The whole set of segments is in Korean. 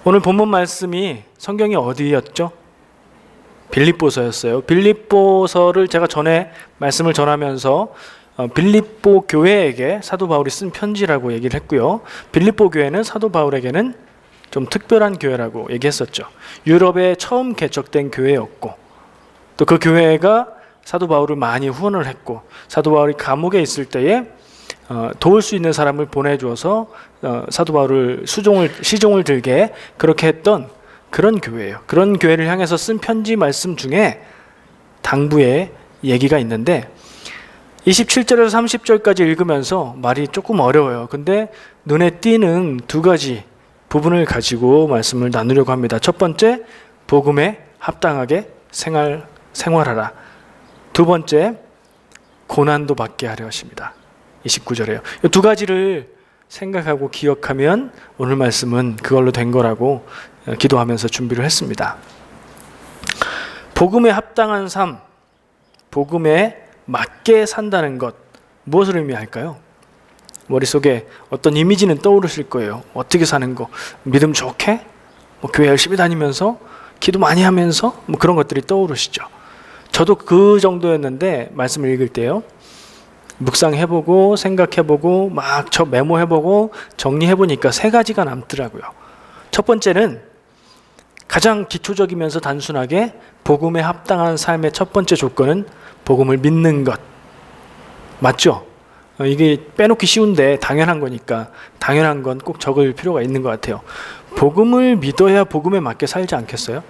오늘 본문 말씀이 성경이 어디였죠? 빌립보서였어요. 빌립보서를 제가 전에 말씀을 전하면서 빌립보 교회에게 사도 바울이 쓴 편지라고 얘기를 했고요. 빌립보 교회는 사도 바울에게는 좀 특별한 교회라고 얘기했었죠. 유럽에 처음 개척된 교회였고, 또 그 교회가 사도 바울을 많이 후원을 했고, 사도 바울이 감옥에 있을 때에 도울 수 있는 사람을 보내주어서 사도 바울을 시종을 들게 그렇게 했던 그런 교회예요. 그런 교회를 향해서 쓴 편지 말씀 중에 당부의 얘기가 있는데 27절에서 30절까지 읽으면서 말이 조금 어려워요. 근데 눈에 띄는 두 가지 부분을 가지고 말씀을 나누려고 합니다. 첫 번째, 복음에 합당하게 생활하라. 두 번째, 고난도 받게 하려 하십니다. 29절에요. 이 두 가지를 생각하고 기억하면 오늘 말씀은 그걸로 된 거라고 기도하면서 준비를 했습니다. 복음에 합당한 삶, 복음에 맞게 산다는 것, 무엇을 의미할까요? 머릿속에 어떤 이미지는 떠오르실 거예요. 어떻게 사는 거, 믿음 좋게, 교회 열심히 다니면서 기도 많이 하면서 그런 것들이 떠오르시죠. 저도 그 정도였는데 말씀을 읽을 때요, 묵상해보고 생각해보고 막 메모해보고 정리해보니까 세 가지가 남더라고요. 첫 번째는 가장 기초적이면서 단순하게 복음에 합당한 삶의 첫 번째 조건은 복음을 믿는 것. 맞죠? 이게 빼놓기 쉬운데 당연한 거니까 당연한 건 꼭 적을 필요가 있는 것 같아요. 복음을 믿어야 복음에 맞게 살지 않겠어요?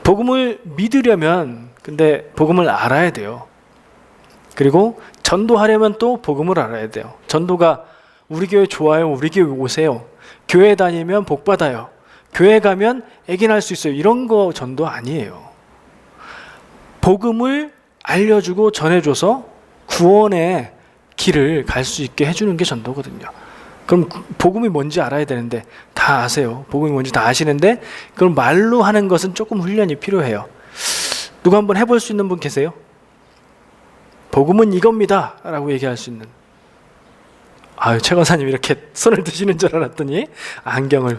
복음을 믿으려면 근데 복음을 알아야 돼요. 그리고 전도하려면 또 복음을 알아야 돼요. 전도가 우리 교회 좋아요, 우리 교회 오세요, 교회 다니면 복 받아요, 교회 가면 애기날 수 있어요, 이런 거 전도 아니에요. 복음을 알려주고 전해줘서 구원의 길을 갈 수 있게 해주는 게 전도거든요. 그럼 복음이 뭔지 알아야 되는데 다 아세요. 복음이 뭔지 다 아시는데 그걸 말로 하는 것은 조금 훈련이 필요해요. 누가 한번 해볼 수 있는 분 계세요? 복음은 이겁니다 라고 얘기할 수 있는. 최 권사님 이렇게 손을 드시는 줄 알았더니 안경을.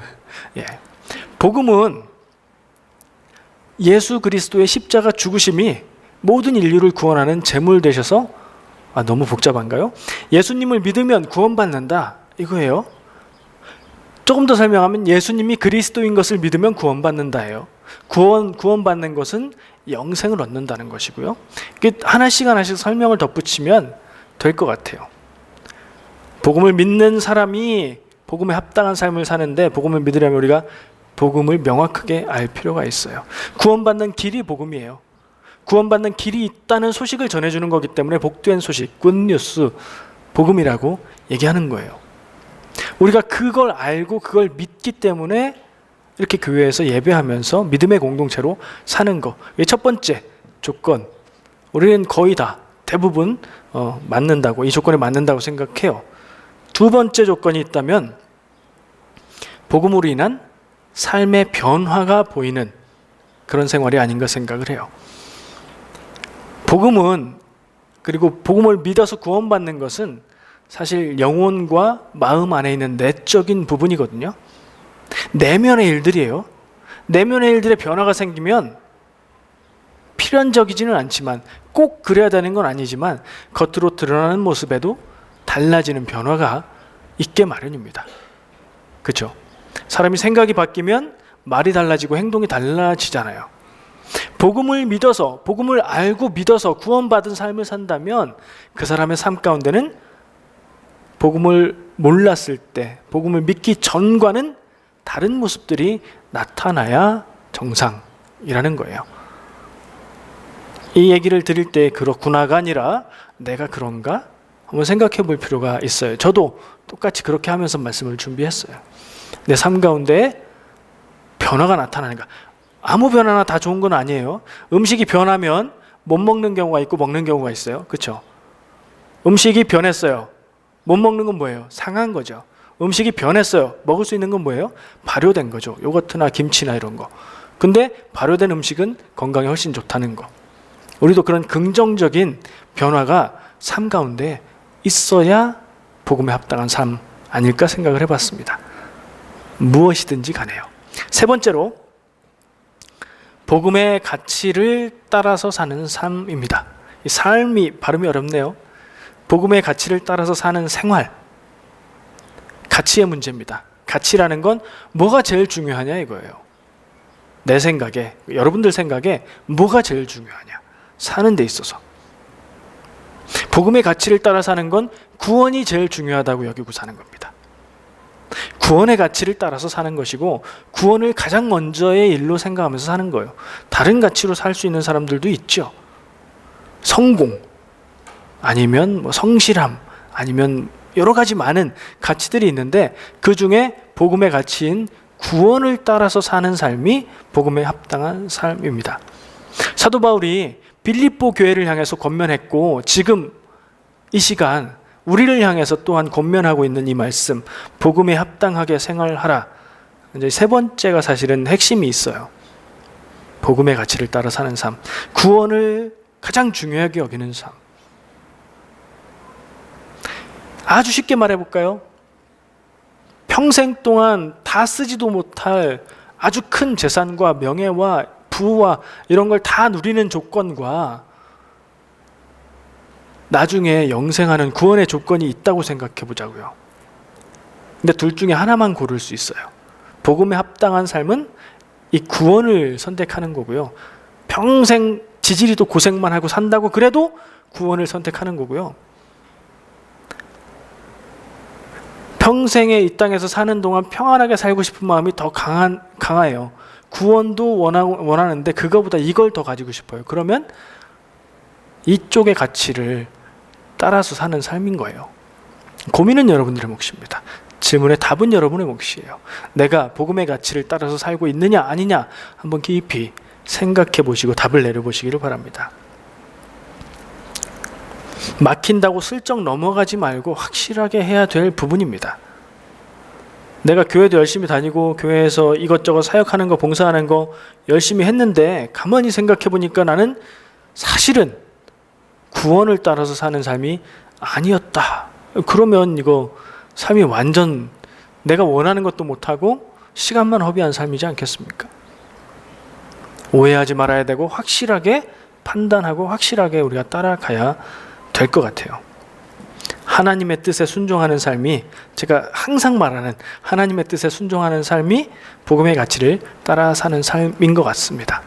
복음은 예수 그리스도의 십자가 죽으심이 모든 인류를 구원하는 제물 되셔서, 너무 복잡한가요? 예수님을 믿으면 구원받는다 이거예요. 조금 더 설명하면 예수님이 그리스도인 것을 믿으면 구원받는다예요. 구원받는 것은 영생을 얻는다는 것이고요. 하나씩 설명을 덧붙이면 될 것 같아요. 복음을 믿는 사람이 복음에 합당한 삶을 사는데, 복음을 믿으려면 우리가 복음을 명확하게 알 필요가 있어요. 구원받는 길이 복음이에요. 구원받는 길이 있다는 소식을 전해주는 거기 때문에 복된 소식, 굿뉴스, 복음이라고 얘기하는 거예요. 우리가 그걸 알고 그걸 믿기 때문에 이렇게 교회에서 예배하면서 믿음의 공동체로 사는 거. 이게 첫 번째 조건. 우리는 거의 다 대부분 맞는다고, 이 조건에 맞는다고 생각해요. 두 번째 조건이 있다면 복음으로 인한 삶의 변화가 보이는 그런 생활이 아닌가 생각을 해요. 복음은, 그리고 복음을 믿어서 구원받는 것은 사실 영혼과 마음 안에 있는 내적인 부분이거든요. 내면의 일들이에요. 내면의 일들의 변화가 생기면 필연적이지는 않지만, 꼭 그래야 되는 건 아니지만 겉으로 드러나는 모습에도 달라지는 변화가 있게 마련입니다. 그렇죠? 사람이 생각이 바뀌면 말이 달라지고 행동이 달라지잖아요. 복음을 믿어서, 복음을 알고 믿어서 구원받은 삶을 산다면 그 사람의 삶 가운데는 복음을 몰랐을 때, 복음을 믿기 전과는 다른 모습들이 나타나야 정상이라는 거예요. 이 얘기를 드릴 때 그렇구나가 아니라 내가 그런가? 한번 생각해 볼 필요가 있어요. 저도 똑같이 그렇게 하면서 말씀을 준비했어요. 내 삶 가운데 변화가 나타나는가? 아무 변화나 다 좋은 건 아니에요. 음식이 변하면 못 먹는 경우가 있고 먹는 경우가 있어요. 그렇죠? 음식이 변했어요. 못 먹는 건 뭐예요? 상한 거죠. 음식이 변했어요. 먹을 수 있는 건 뭐예요? 발효된 거죠. 요거트나 김치나 이런 거. 근데 발효된 음식은 건강에 훨씬 좋다는 거. 우리도 그런 긍정적인 변화가 삶 가운데 있어야 복음에 합당한 삶 아닐까 생각을 해봤습니다. 무엇이든지 간에요. 세 번째로 복음의 가치를 따라서 사는 삶입니다. 이 삶이 발음이 어렵네요. 복음의 가치를 따라서 사는 생활. 가치의 문제입니다. 가치라는 건 뭐가 제일 중요하냐 이거예요. 내 생각에, 여러분들 생각에 뭐가 제일 중요하냐, 사는 데 있어서. 복음의 가치를 따라 사는 건 구원이 제일 중요하다고 여기고 사는 겁니다. 구원의 가치를 따라서 사는 것이고, 구원을 가장 먼저의 일로 생각하면서 사는 거예요. 다른 가치로 살 수 있는 사람들도 있죠. 성공, 아니면 성실함, 아니면 여러 가지 많은 가치들이 있는데, 그 중에 복음의 가치인 구원을 따라서 사는 삶이 복음에 합당한 삶입니다. 사도 바울이 빌립보 교회를 향해서 권면했고, 지금 이 시간 우리를 향해서 또한 권면하고 있는 이 말씀, 복음에 합당하게 생활하라. 이제 세 번째가 사실은 핵심이 있어요. 복음의 가치를 따라 사는 삶, 구원을 가장 중요하게 여기는 삶. 아주 쉽게 말해볼까요? 평생 동안 다 쓰지도 못할 아주 큰 재산과 명예와 부와 이런 걸 다 누리는 조건과 나중에 영생하는 구원의 조건이 있다고 생각해 보자고요. 근데 둘 중에 하나만 고를 수 있어요. 복음에 합당한 삶은 이 구원을 선택하는 거고요. 평생 지지리도 고생만 하고 산다고 그래도 구원을 선택하는 거고요. 평생에 이 땅에서 사는 동안 평안하게 살고 싶은 마음이 더 강해요. 구원도 원하는데 그거보다 이걸 더 가지고 싶어요. 그러면 이쪽의 가치를 따라서 사는 삶인 거예요. 고민은 여러분들의 몫입니다. 질문의 답은 여러분의 몫이에요. 내가 복음의 가치를 따라서 살고 있느냐 아니냐 한번 깊이 생각해 보시고 답을 내려보시기를 바랍니다. 막힌다고 슬쩍 넘어가지 말고 확실하게 해야 될 부분입니다. 내가 교회도 열심히 다니고 교회에서 이것저것 사역하는 거, 봉사하는 거 열심히 했는데 가만히 생각해 보니까 나는 사실은 구원을 따라서 사는 삶이 아니었다. 그러면 이거 삶이 완전 내가 원하는 것도 못하고 시간만 허비한 삶이지 않겠습니까? 오해하지 말아야 되고 확실하게 판단하고 확실하게 우리가 따라가야 될 것 같아요. 하나님의 뜻에 순종하는 삶이, 제가 항상 말하는 하나님의 뜻에 순종하는 삶이 복음의 가치를 따라 사는 삶인 것 같습니다.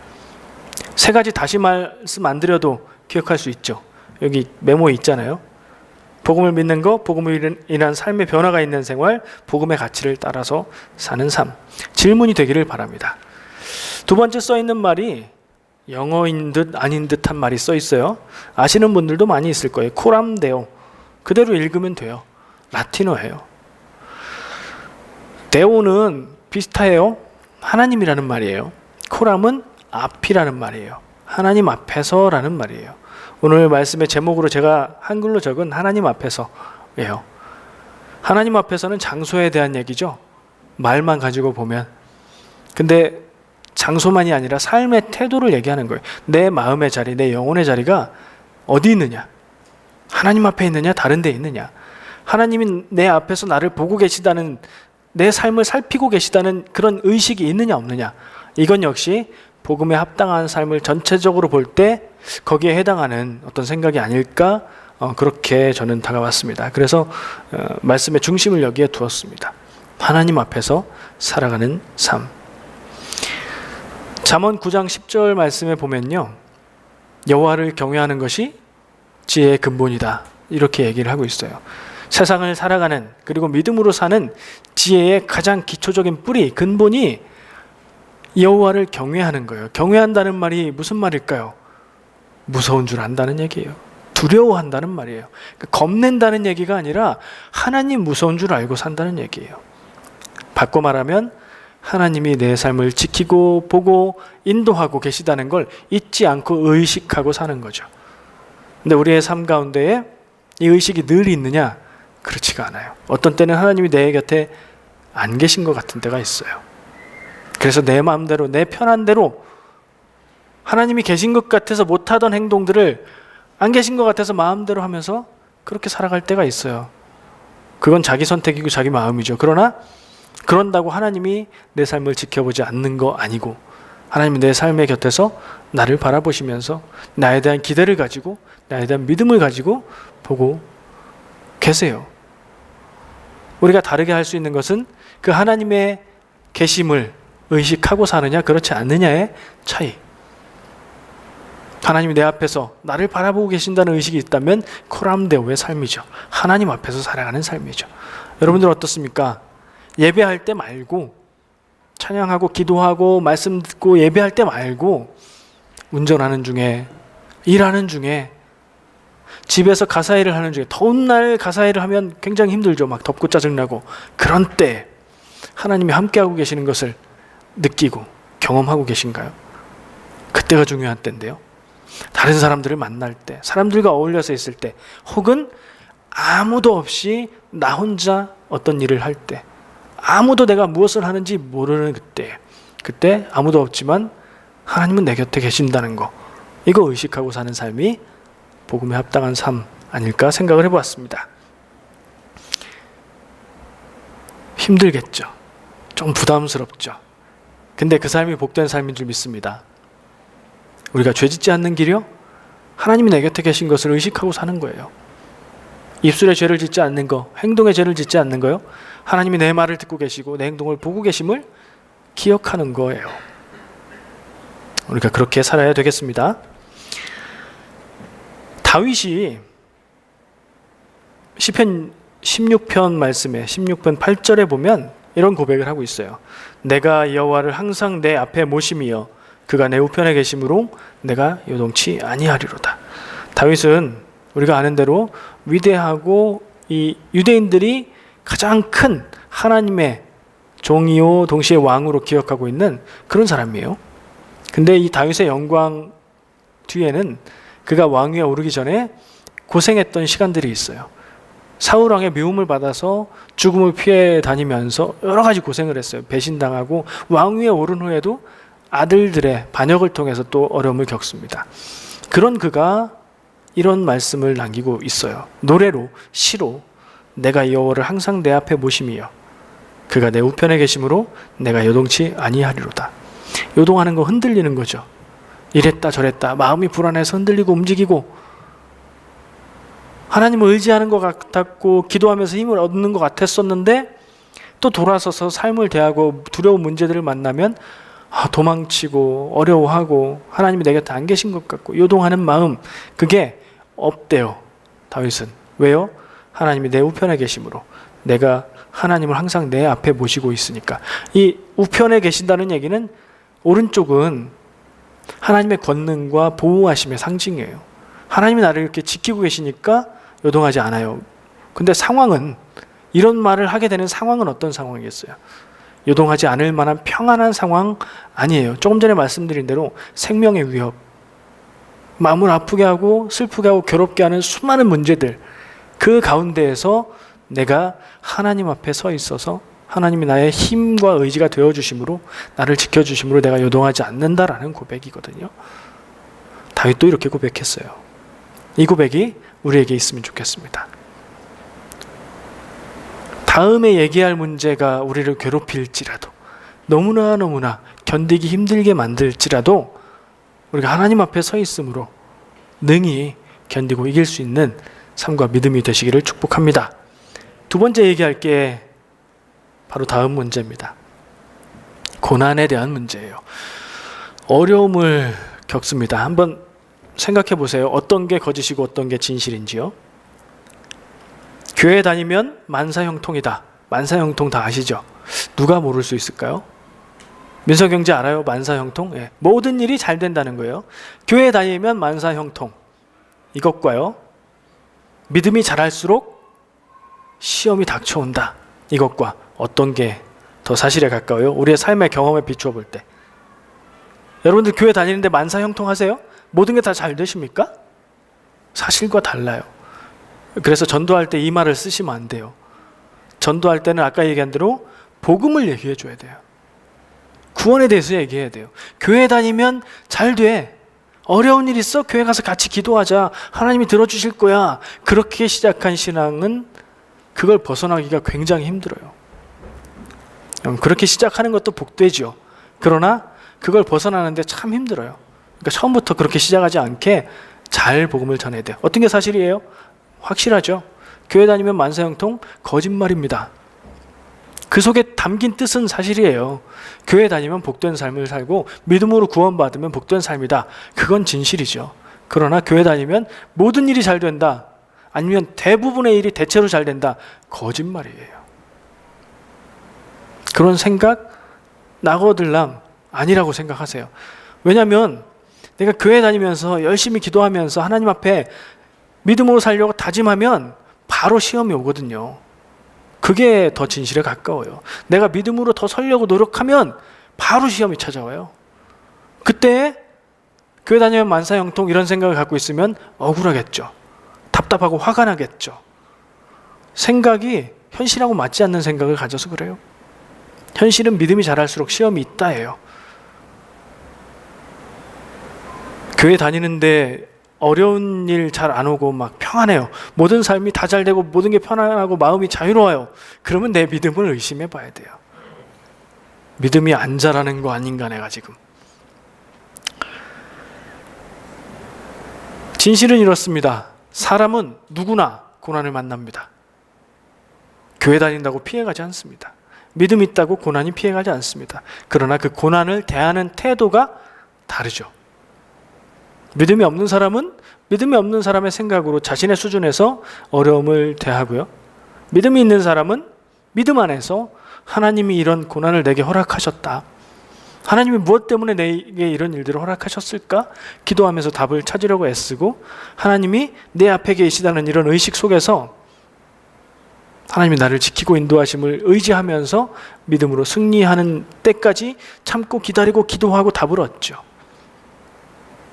세 가지 다시 말씀 안 드려도 기억할 수 있죠. 여기 메모에 있잖아요. 복음을 믿는 것, 복음을 인한 삶의 변화가 있는 생활, 복음의 가치를 따라서 사는 삶. 질문이 되기를 바랍니다. 두 번째 써 있는 말이 영어인 듯 아닌 듯한 말이 써 있어요. 아시는 분들도 많이 있을 거예요. 코람 데오. 그대로 읽으면 돼요. 라틴어예요. 데오는 비슷해요. 하나님이라는 말이에요. 코람은 앞이라는 말이에요. 하나님 앞에서라는 말이에요. 오늘 말씀의 제목으로 제가 한글로 적은 하나님 앞에서예요. 하나님 앞에서는 장소에 대한 얘기죠. 말만 가지고 보면. 근데 장소만이 아니라 삶의 태도를 얘기하는 거예요. 내 마음의 자리, 내 영혼의 자리가 어디 있느냐? 하나님 앞에 있느냐? 다른 데 있느냐? 하나님이 내 앞에서 나를 보고 계시다는, 내 삶을 살피고 계시다는 그런 의식이 있느냐 없느냐? 이건 역시 복음에 합당한 삶을 전체적으로 볼 때 거기에 해당하는 어떤 생각이 아닐까, 그렇게 저는 다가왔습니다. 그래서 말씀의 중심을 여기에 두었습니다. 하나님 앞에서 살아가는 삶. 잠언 9장 10절 말씀에 보면요, 여호와를 경외하는 것이 지혜의 근본이다, 이렇게 얘기를 하고 있어요. 세상을 살아가는, 그리고 믿음으로 사는 지혜의 가장 기초적인 뿌리, 근본이 여호와를 경외하는 거예요. 경외한다는 말이 무슨 말일까요? 무서운 줄 안다는 얘기예요. 두려워한다는 말이에요. 겁낸다는 얘기가 아니라 하나님 무서운 줄 알고 산다는 얘기예요. 바꿔 말하면 하나님이 내 삶을 지키고 보고 인도하고 계시다는 걸 잊지 않고 의식하고 사는 거죠. 근데 우리의 삶 가운데에 이 의식이 늘 있느냐? 그렇지가 않아요. 어떤 때는 하나님이 내 곁에 안 계신 것 같은 때가 있어요. 그래서 내 마음대로, 내 편한 대로 하나님이 계신 것 같아서 못하던 행동들을 안 계신 것 같아서 마음대로 하면서 그렇게 살아갈 때가 있어요. 그건 자기 선택이고 자기 마음이죠. 그러나 그런다고 하나님이 내 삶을 지켜보지 않는 거 아니고 하나님은 내 삶의 곁에서 나를 바라보시면서 나에 대한 기대를 가지고 나에 대한 믿음을 가지고 보고 계세요. 우리가 다르게 할 수 있는 것은 그 하나님의 계심을 의식하고 사느냐 그렇지 않느냐의 차이. 하나님이 내 앞에서 나를 바라보고 계신다는 의식이 있다면 코람데오의 삶이죠. 하나님 앞에서 살아가는 삶이죠. 여러분들 어떻습니까? 예배할 때 말고 찬양하고 기도하고 말씀 듣고 예배할 때 말고 운전하는 중에 일하는 중에 집에서 가사일을 하는 중에 더운 날 가사일을 하면 굉장히 힘들죠. 막 덥고 짜증나고 그런 때 하나님이 함께하고 계시는 것을 느끼고 경험하고 계신가요? 그때가 중요한 때인데요. 다른 사람들을 만날 때, 사람들과 어울려서 있을 때, 혹은 아무도 없이 나 혼자 어떤 일을 할 때, 아무도 내가 무엇을 하는지 모르는 그때 아무도 없지만 하나님은 내 곁에 계신다는 거, 이거 의식하고 사는 삶이 복음에 합당한 삶 아닐까 생각을 해보았습니다. 힘들겠죠. 좀 부담스럽죠. 근데 그 삶이 복된 삶인 줄 믿습니다. 우리가 죄짓지 않는 길이요? 하나님이 내 곁에 계신 것을 의식하고 사는 거예요. 입술에 죄를 짓지 않는 거, 행동에 죄를 짓지 않는 거요? 하나님이 내 말을 듣고 계시고 내 행동을 보고 계심을 기억하는 거예요. 우리가 그렇게 살아야 되겠습니다. 다윗이 시편 16편 말씀에 16편 8절에 보면 이런 고백을 하고 있어요. 내가 여호와를 항상 내 앞에 모심이여 그가 내 우편에 계심으로 내가 요동치 아니하리로다. 다윗은 우리가 아는 대로 위대하고 이 유대인들이 가장 큰 하나님의 종이요 동시에 왕으로 기억하고 있는 그런 사람이에요. 근데 이 다윗의 영광 뒤에는 그가 왕위에 오르기 전에 고생했던 시간들이 있어요. 사울 왕의 미움을 받아서 죽음을 피해 다니면서 여러 가지 고생을 했어요. 배신당하고 왕위에 오른 후에도 아들들의 반역을 통해서 또 어려움을 겪습니다. 그런 그가 이런 말씀을 남기고 있어요. 노래로, 시로 내가 여호와를 항상 내 앞에 모심이여 그가 내 우편에 계심으로 내가 요동치 아니하리로다. 요동하는 거 흔들리는 거죠. 이랬다 저랬다 마음이 불안해서 흔들리고 움직이고 하나님을 의지하는 것 같았고 기도하면서 힘을 얻는 것 같았었는데 또 돌아서서 삶을 대하고 두려운 문제들을 만나면 도망치고 어려워하고 하나님이 내 곁에 안 계신 것 같고 요동하는 마음, 그게 없대요. 다윗은. 왜요? 하나님이 내 우편에 계심으로 내가 하나님을 항상 내 앞에 모시고 있으니까. 이 우편에 계신다는 얘기는 오른쪽은 하나님의 권능과 보호하심의 상징이에요. 하나님이 나를 이렇게 지키고 계시니까 요동하지 않아요. 근데 상황은, 이런 말을 하게 되는 상황은 어떤 상황이겠어요? 요동하지 않을 만한 평안한 상황 아니에요. 조금 전에 말씀드린 대로 생명의 위협, 마음을 아프게 하고 슬프게 하고 괴롭게 하는 수많은 문제들, 그 가운데에서 내가 하나님 앞에 서 있어서 하나님이 나의 힘과 의지가 되어주심으로 나를 지켜주심으로 내가 요동하지 않는다라는 고백이거든요. 다윗도 이렇게 고백했어요. 이 고백이 우리에게 있으면 좋겠습니다. 다음에 얘기할 문제가 우리를 괴롭힐지라도, 너무나 견디기 힘들게 만들지라도 우리가 하나님 앞에 서 있으므로 능히 견디고 이길 수 있는 삶과 믿음이 되시기를 축복합니다. 두 번째 얘기할 게 바로 다음 문제입니다. 고난에 대한 문제예요. 어려움을 겪습니다. 한번 생각해 보세요. 어떤 게 거짓이고 어떤 게 진실인지요. 교회 다니면 만사형통이다. 만사형통 다 아시죠? 누가 모를 수 있을까요? 민서경제 알아요? 만사형통? 예. 모든 일이 잘 된다는 거예요. 교회 다니면 만사형통. 이것과요, 믿음이 자랄수록 시험이 닥쳐온다. 이것과 어떤 게 더 사실에 가까워요? 우리의 삶의 경험에 비추어 볼 때. 여러분들 교회 다니는데 만사형통하세요? 모든 게 다 잘 되십니까? 사실과 달라요. 그래서 전도할 때 이 말을 쓰시면 안 돼요. 전도할 때는 아까 얘기한 대로 복음을 얘기해 줘야 돼요. 구원에 대해서 얘기해야 돼요. 교회 다니면 잘 돼. 어려운 일 있어? 교회 가서 같이 기도하자. 하나님이 들어주실 거야. 그렇게 시작한 신앙은 그걸 벗어나기가 굉장히 힘들어요. 그렇게 시작하는 것도 복되죠. 그러나 그걸 벗어나는데 참 힘들어요. 그러니까 처음부터 그렇게 시작하지 않게 잘 복음을 전해야 돼요. 어떤 게 사실이에요? 확실하죠. 교회 다니면 만사형통 거짓말입니다. 그 속에 담긴 뜻은 사실이에요. 교회 다니면 복된 삶을 살고 믿음으로 구원받으면 복된 삶이다. 그건 진실이죠. 그러나 교회 다니면 모든 일이 잘 된다. 아니면 대부분의 일이 대체로 잘 된다. 거짓말이에요. 그런 생각 나거들랑 아니라고 생각하세요. 왜냐하면 내가 교회 다니면서 열심히 기도하면서 하나님 앞에 믿음으로 살려고 다짐하면 바로 시험이 오거든요. 그게 더 진실에 가까워요. 내가 믿음으로 더 살려고 노력하면 바로 시험이 찾아와요. 그때 교회 다니면 만사형통 이런 생각을 갖고 있으면 억울하겠죠. 답답하고 화가 나겠죠. 생각이 현실하고 맞지 않는 생각을 가져서 그래요. 현실은 믿음이 자랄수록 시험이 있다예요. 교회 다니는데 어려운 일 잘 안 오고 막 평안해요. 모든 삶이 다 잘 되고 모든 게 편안하고 마음이 자유로워요. 그러면 내 믿음을 의심해 봐야 돼요. 믿음이 안 자라는 거 아닌가 내가 지금. 진실은 이렇습니다. 사람은 누구나 고난을 만납니다. 교회 다닌다고 피해가지 않습니다. 믿음 있다고 고난이 피해가지 않습니다. 그러나 그 고난을 대하는 태도가 다르죠. 믿음이 없는 사람은 믿음이 없는 사람의 생각으로 자신의 수준에서 어려움을 대하고요. 믿음이 있는 사람은 믿음 안에서 하나님이 이런 고난을 내게 허락하셨다. 하나님이 무엇 때문에 내게 이런 일들을 허락하셨을까? 기도하면서 답을 찾으려고 애쓰고 하나님이 내 앞에 계시다는 이런 의식 속에서 하나님이 나를 지키고 인도하심을 의지하면서 믿음으로 승리하는 때까지 참고 기다리고 기도하고 답을 얻죠.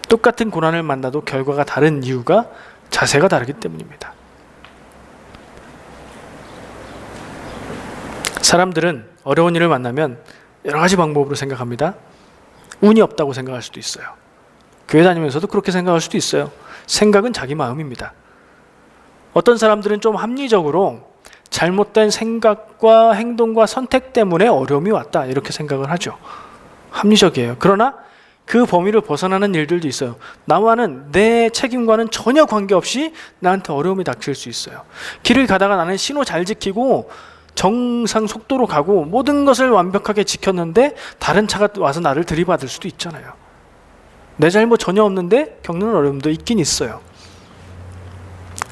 똑같은 고난을 만나도 결과가 다른 이유가 자세가 다르기 때문입니다. 사람들은 어려운 일을 만나면 여러 가지 방법으로 생각합니다. 운이 없다고 생각할 수도 있어요. 교회 다니면서도 그렇게 생각할 수도 있어요. 생각은 자기 마음입니다. 어떤 사람들은 좀 합리적으로 잘못된 생각과 행동과 선택 때문에 어려움이 왔다 이렇게 생각을 하죠. 합리적이에요. 그러나 그 범위를 벗어나는 일들도 있어요. 나와는 내 책임과는 전혀 관계없이 나한테 어려움이 닥칠 수 있어요. 길을 가다가 나는 신호 잘 지키고 정상 속도로 가고 모든 것을 완벽하게 지켰는데 다른 차가 와서 나를 들이받을 수도 있잖아요. 내 잘못 전혀 없는데 겪는 어려움도 있긴 있어요.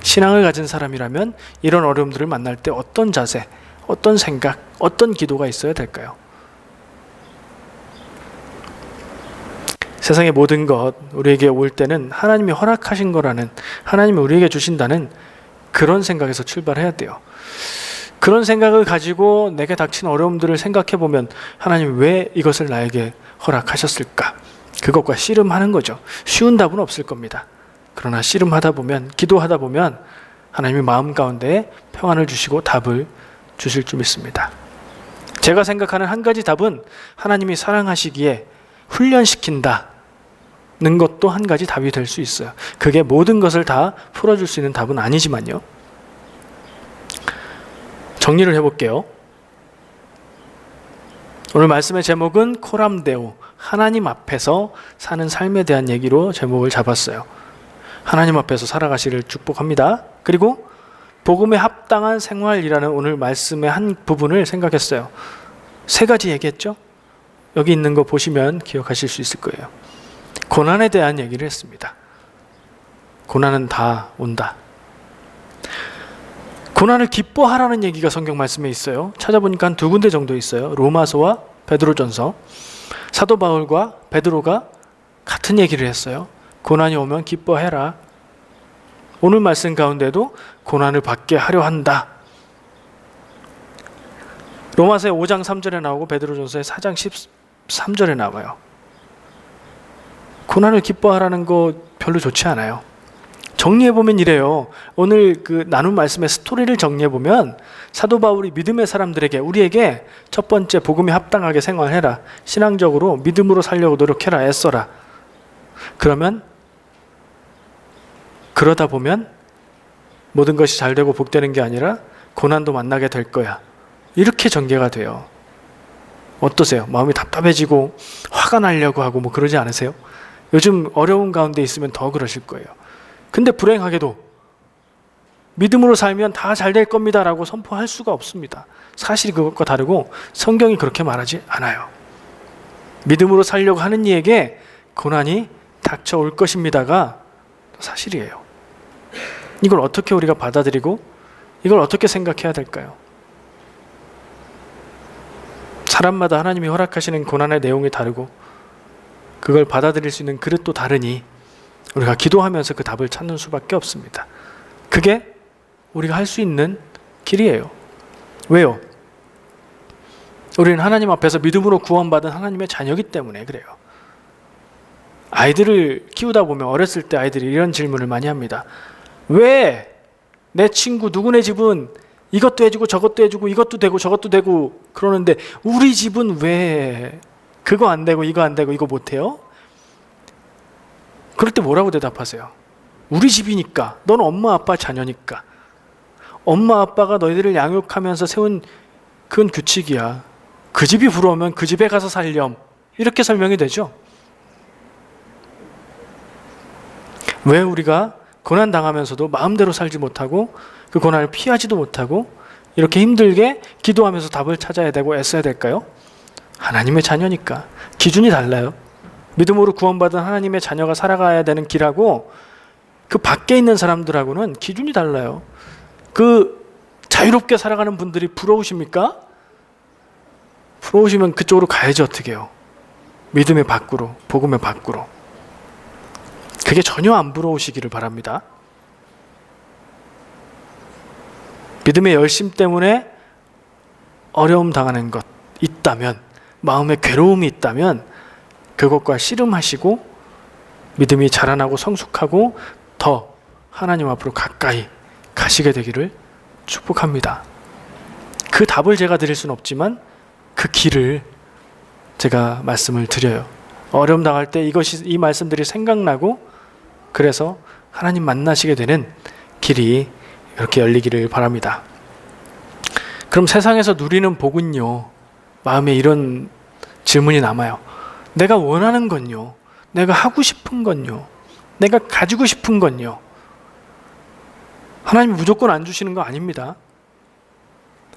신앙을 가진 사람이라면 이런 어려움들을 만날 때 어떤 자세, 어떤 생각, 어떤 기도가 있어야 될까요? 세상의 모든 것 우리에게 올 때는 하나님이 허락하신 거라는, 하나님이 우리에게 주신다는 그런 생각에서 출발해야 돼요. 그런 생각을 가지고 내게 닥친 어려움들을 생각해 보면 하나님 왜 이것을 나에게 허락하셨을까? 그것과 씨름하는 거죠. 쉬운 답은 없을 겁니다. 그러나 씨름하다 보면, 기도하다 보면 하나님이 마음 가운데 평안을 주시고 답을 주실 줄 믿습니다. 제가 생각하는 한 가지 답은 하나님이 사랑하시기에 훈련시킨다 는 것도 한 가지 답이 될 수 있어요. 그게 모든 것을 다 풀어줄 수 있는 답은 아니지만요. 정리를 해볼게요. 오늘 말씀의 제목은 코람데오, 하나님 앞에서 사는 삶에 대한 얘기로 제목을 잡았어요. 하나님 앞에서 살아가시를 축복합니다. 그리고 복음에 합당한 생활이라는 오늘 말씀의 한 부분을 생각했어요. 3가지 얘기했죠? 여기 있는 거 보시면 기억하실 수 있을 거예요. 고난에 대한 얘기를 했습니다. 고난은 다 온다. 고난을 기뻐하라는 얘기가 성경 말씀에 있어요. 찾아보니까 한 2군데 정도 있어요. 로마서와 베드로전서. 사도 바울과 베드로가 같은 얘기를 했어요. 고난이 오면 기뻐해라. 오늘 말씀 가운데도 고난을 받게 하려 한다. 로마서의 5장 3절에 나오고 베드로전서의 4장 13절에 나와요. 고난을 기뻐하라는 거 별로 좋지 않아요. 정리해보면 이래요. 오늘 그 나눈 말씀의 스토리를 정리해보면 사도 바울이 믿음의 사람들에게, 우리에게 첫 번째 복음에 합당하게 생활해라. 신앙적으로 믿음으로 살려고 노력해라. 애써라. 그러다 보면 모든 것이 잘 되고 복되는 게 아니라 고난도 만나게 될 거야. 이렇게 전개가 돼요. 어떠세요? 마음이 답답해지고 화가 나려고 하고 뭐 그러지 않으세요? 요즘 어려운 가운데 있으면 더 그러실 거예요. 근데 불행하게도 믿음으로 살면 다 잘 될 겁니다라고 선포할 수가 없습니다. 사실이 그것과 다르고 성경이 그렇게 말하지 않아요. 믿음으로 살려고 하는 이에게 고난이 닥쳐올 것입니다가 사실이에요. 이걸 어떻게 우리가 받아들이고 이걸 어떻게 생각해야 될까요? 사람마다 하나님이 허락하시는 고난의 내용이 다르고 그걸 받아들일 수 있는 그릇도 다르니 우리가 기도하면서 그 답을 찾는 수밖에 없습니다. 그게 우리가 할 수 있는 길이에요. 왜요? 우리는 하나님 앞에서 믿음으로 구원받은 하나님의 자녀이기 때문에 그래요. 아이들을 키우다 보면 어렸을 때 아이들이 이런 질문을 많이 합니다. 왜 내 친구 누구네 집은 이것도 해주고 저것도 해주고 이것도 되고 저것도 되고 그러는데 우리 집은 왜 그거 안 되고 이거 안 되고 이거 못해요? 그럴 때 뭐라고 대답하세요? 우리 집이니까. 넌 엄마 아빠 자녀니까. 엄마 아빠가 너희들을 양육하면서 세운 그건 규칙이야. 그 집이 부러우면 그 집에 가서 살렴. 이렇게 설명이 되죠. 왜 우리가 고난 당하면서도 마음대로 살지 못하고 그 고난을 피하지도 못하고 이렇게 힘들게 기도하면서 답을 찾아야 되고 애써야 될까요? 하나님의 자녀니까. 기준이 달라요. 믿음으로 구원받은 하나님의 자녀가 살아가야 되는 길하고 그 밖에 있는 사람들하고는 기준이 달라요. 그 자유롭게 살아가는 분들이 부러우십니까? 부러우시면 그쪽으로 가야지 어떻게 해요? 믿음의 밖으로, 복음의 밖으로. 그게 전혀 안 부러우시기를 바랍니다. 믿음의 열심 때문에 어려움 당하는 것 있다면, 마음에 괴로움이 있다면 그것과 씨름하시고 믿음이 자라나고 성숙하고 더 하나님 앞으로 가까이 가시게 되기를 축복합니다. 그 답을 제가 드릴 수는 없지만 그 길을 제가 말씀을 드려요. 어려움 당할 때 이 말씀들이 생각나고 그래서 하나님 만나시게 되는 길이 이렇게 열리기를 바랍니다. 그럼 세상에서 누리는 복은요, 마음에 이런 질문이 남아요. 내가 원하는 건요, 내가 하고 싶은 건요, 내가 가지고 싶은 건요. 하나님이 무조건 안 주시는 거 아닙니다.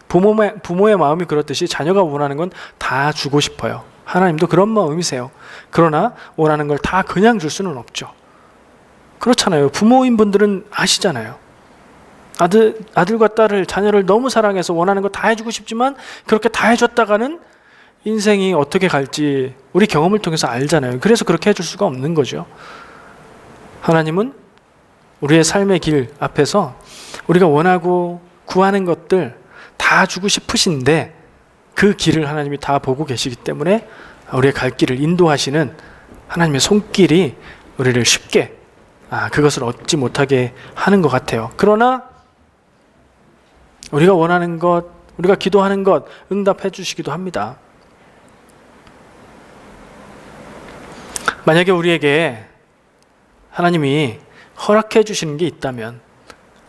부모의 마음이 그렇듯이 자녀가 원하는 건 다 주고 싶어요. 하나님도 그런 마음이세요. 그러나 원하는 걸 다 그냥 줄 수는 없죠. 그렇잖아요. 부모인 분들은 아시잖아요. 아들과 딸을, 자녀를 너무 사랑해서 원하는 거 다 해주고 싶지만 그렇게 다 해줬다가는 인생이 어떻게 갈지 우리 경험을 통해서 알잖아요. 그래서 그렇게 해줄 수가 없는 거죠. 하나님은 우리의 삶의 길 앞에서 우리가 원하고 구하는 것들 다 주고 싶으신데 그 길을 하나님이 다 보고 계시기 때문에 우리의 갈 길을 인도하시는 하나님의 손길이 우리를 쉽게 그것을 얻지 못하게 하는 것 같아요. 그러나 우리가 원하는 것, 우리가 기도하는 것 응답해 주시기도 합니다. 만약에 우리에게 하나님이 허락해 주시는 게 있다면,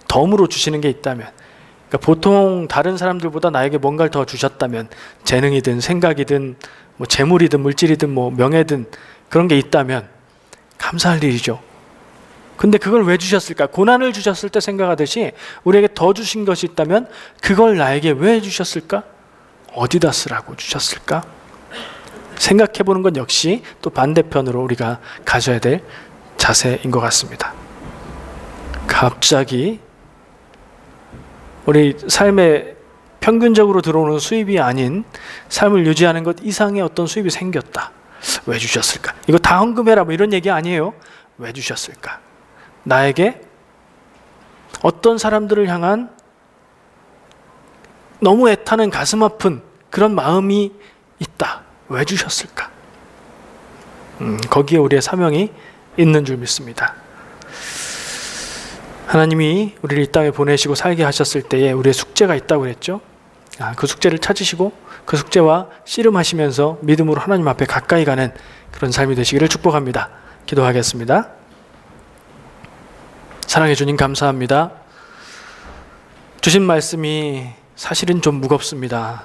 덤으로 주시는 게 있다면, 그러니까 보통 다른 사람들보다 나에게 뭔가를 더 주셨다면, 재능이든 생각이든 뭐 재물이든 물질이든 뭐 명예든 그런 게 있다면 감사할 일이죠. 근데 그걸 왜 주셨을까? 고난을 주셨을 때 생각하듯이 우리에게 더 주신 것이 있다면 그걸 나에게 왜 주셨을까? 어디다 쓰라고 주셨을까? 생각해 보는 건 역시 또 반대편으로 우리가 가져야 될 자세인 것 같습니다. 갑자기 우리 삶에 평균적으로 들어오는 수입이 아닌 삶을 유지하는 것 이상의 어떤 수입이 생겼다. 왜 주셨을까? 이거 다 헌금해라 뭐 이런 얘기 아니에요. 왜 주셨을까? 나에게 어떤 사람들을 향한 너무 애타는 가슴 아픈 그런 마음이 있다. 왜 주셨을까? 거기에 우리의 사명이 있는 줄 믿습니다. 하나님이 우리를 이 땅에 보내시고 살게 하셨을 때에 우리의 숙제가 있다고 그랬죠. 그 숙제를 찾으시고 그 숙제와 씨름하시면서 믿음으로 하나님 앞에 가까이 가는 그런 삶이 되시기를 축복합니다. 기도하겠습니다. 사랑해 주님 감사합니다. 주신 말씀이 사실은 좀 무겁습니다.